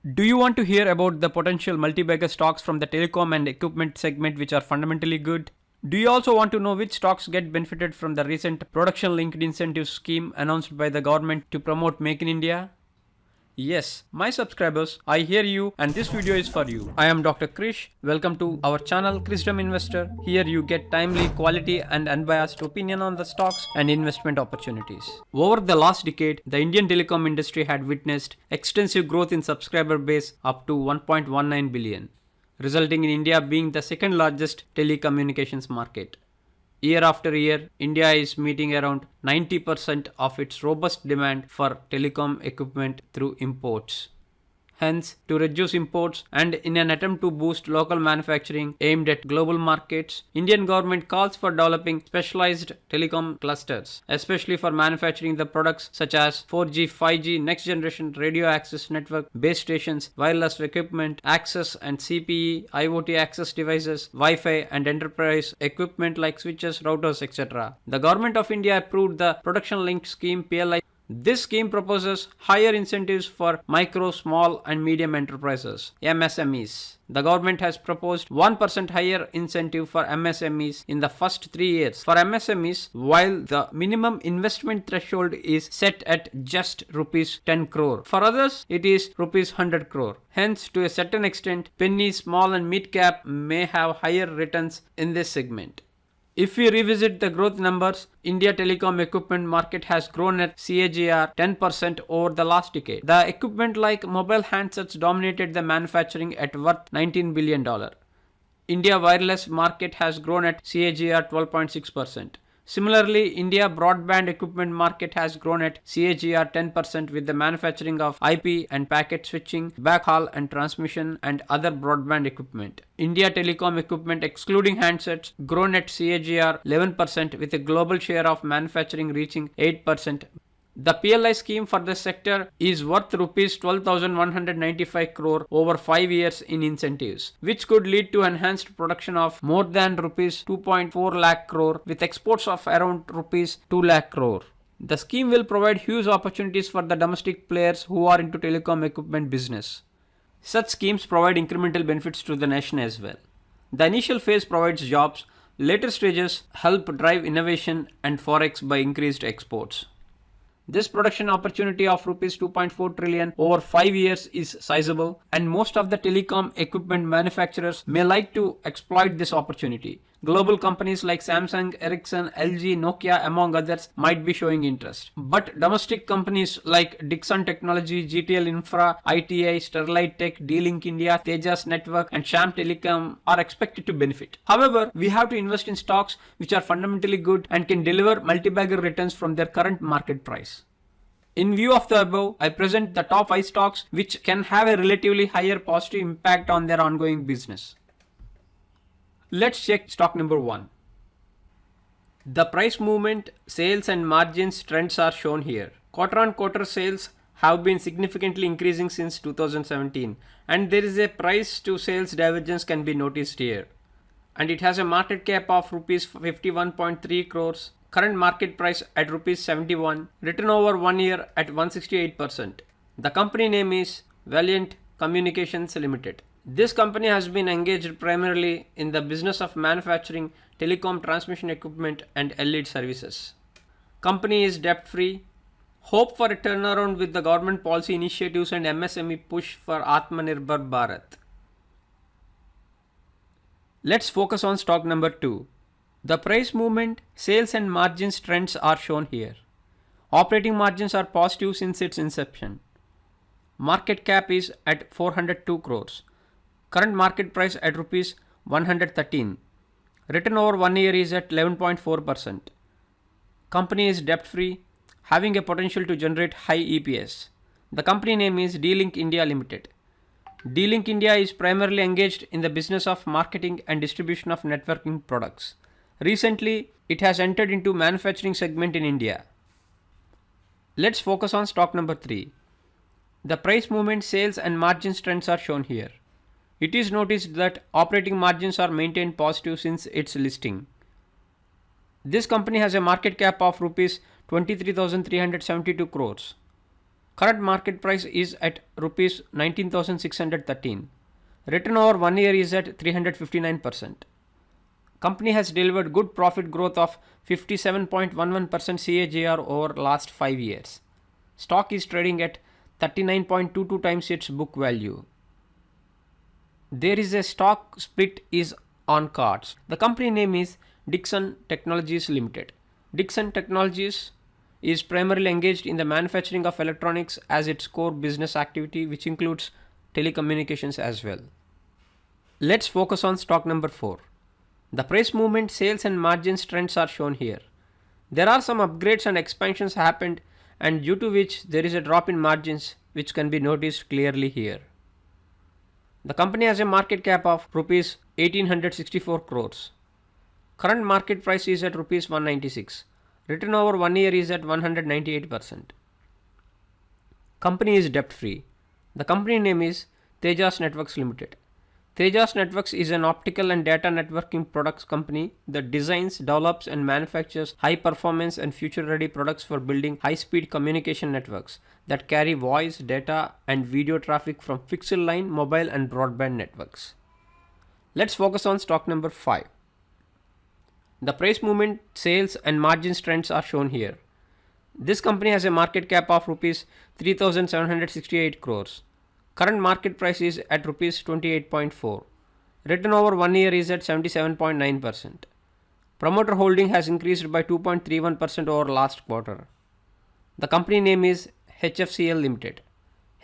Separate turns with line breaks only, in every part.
Do you want to hear about the potential multi-bagger stocks from the telecom and equipment segment which are fundamentally good? Do you also want to know which stocks get benefited from the recent production linked incentive scheme announced by the government to promote Make in India? Yes, my subscribers, I hear you and this video is for you. I am Dr. Krish. Welcome to our channel Krishdom Investor. Here you get timely, quality and unbiased opinion on the stocks and investment opportunities. Over the last decade, the Indian telecom industry had witnessed extensive growth in subscriber base up to 1.19 billion, resulting in India being the second largest telecommunications market. Year after year, India is meeting around 90% of its robust demand for telecom equipment through imports. Hence, to reduce imports and in an attempt to boost local manufacturing aimed at global markets, Indian government calls for developing specialized telecom clusters, especially for manufacturing the products such as 4G, 5G, next generation radio access network, base stations, wireless equipment, access and CPE, IoT access devices, Wi-Fi and enterprise equipment like switches, routers, etc. The Government of India approved the Production Linked Scheme PLI. This scheme proposes higher incentives for micro, small and medium enterprises (MSMEs). The government has proposed 1% higher incentive for MSMEs in the first 3 years for MSMEs, while the minimum investment threshold is set at just rupees 10 crore. For others, it is rupees 100 crore. Hence, to a certain extent, penny, small and mid cap may have higher returns in this segment. If we revisit the growth numbers, India telecom equipment market has grown at CAGR 10% over the last decade. The equipment like mobile handsets dominated the manufacturing at worth $19 billion. India wireless market has grown at CAGR 12.6%. Similarly, India broadband equipment market has grown at CAGR 10% with the manufacturing of IP and packet switching, backhaul and transmission and other broadband equipment. India telecom equipment excluding handsets grown at CAGR 11% with a global share of manufacturing reaching 8%. The PLI scheme for this sector is worth rupees 12,195 crore over 5 years in incentives, which could lead to enhanced production of more than rupees 2.4 lakh crore with exports of around rupees 2 lakh crore. The scheme will provide huge opportunities for the domestic players who are into telecom equipment business. Such schemes provide incremental benefits to the nation as well. The initial phase provides jobs, later stages help drive innovation and forex by increased exports. This production opportunity of rupees 2.4 trillion over 5 years is sizable, and most of the telecom equipment manufacturers may like to exploit this opportunity. Global companies like Samsung, Ericsson, LG, Nokia among others might be showing interest. But domestic companies like Dixon Technology, GTL Infra, ITI, Sterlite Tech, D-Link India, Tejas Network and Sham Telecom are expected to benefit. However, we have to invest in stocks which are fundamentally good and can deliver multi-bagger returns from their current market price. In view of the above, I present the top 5 stocks which can have a relatively higher positive impact on their ongoing business. Let's check stock number 1. The price movement, sales and margins trends are shown here. Quarter on quarter sales have been significantly increasing since 2017 and there is a price to sales divergence can be noticed here. And it has a market cap of rupees 51.3 crores. Current market price at rupees 71, return over 1 year at 168%. The company name is Valiant Communications Limited. This company has been engaged primarily in the business of manufacturing telecom transmission equipment and LED services. Company is debt free. Hope for a turnaround with the government policy initiatives and MSME push for Atmanirbhar Bharat. Let's focus on stock number 2. The price movement, sales and margins trends are shown here. Operating margins are positive since its inception. Market cap is at 402 crores. Current market price at rupees 113. Return over 1 year is at 11.4%. Company is debt free, having a potential to generate high EPS. The company name is D-Link India Limited. D-Link India is primarily engaged in the business of marketing and distribution of networking products. Recently, it has entered into manufacturing segment in India. Let's focus on stock number 3. The price movement, sales and margins trends are shown here. It is noticed that operating margins are maintained positive since its listing. This company has a market cap of rupees 23,372 crores. Current market price is at rupees 19,613. Return over 1 year is at 359%. Company has delivered good profit growth of 57.11% CAGR over last 5 years. Stock is trading at 39.22 times its book value. There is a stock split is on cards. The company name is Dixon Technologies Limited. Dixon Technologies is primarily engaged in the manufacturing of electronics as its core business activity, which includes telecommunications as well. Let's focus on stock number 4. The price movement, sales and margins trends are shown here. There are some upgrades and expansions happened, and due to which there is a drop in margins which can be noticed clearly here. The company has a market cap of rupees 1864 crores. Current market price is at rupees 196. Return over 1 year is at 198%. Company is debt free. The company name is Tejas Networks Limited. Tejas Networks is an optical and data networking products company that designs, develops and manufactures high performance and future ready products for building high speed communication networks that carry voice, data and video traffic from fixed line, mobile and broadband networks. Let's focus on stock number 5. The price movement, sales and margins trends are shown here. This company has a market cap of rupees 3768 crores. Current market price is at rupees 28.4. Return over 1 year is at 77.9%. Promoter holding has increased by 2.31% over last quarter. The company name is HFCL Limited.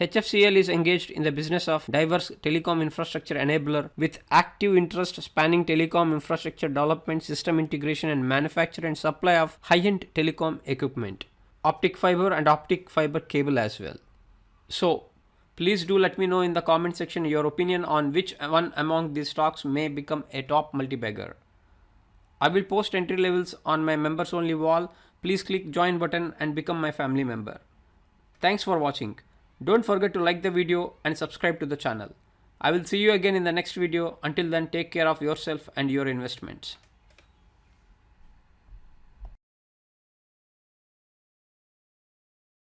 HFCL is engaged in the business of diverse telecom infrastructure enabler with active interest spanning telecom infrastructure development, system integration and manufacture and supply of high-end telecom equipment, optic fiber and optic fiber cable as well. So, please do let me know in the comment section your opinion on which one among these stocks may become a top multi-bagger. I will post entry levels on my members only wall. Please click join button and become my family member. Thanks for watching. Don't forget to like the video and subscribe to the channel. I will see you again in the next video. Until then, take care of yourself and your investments.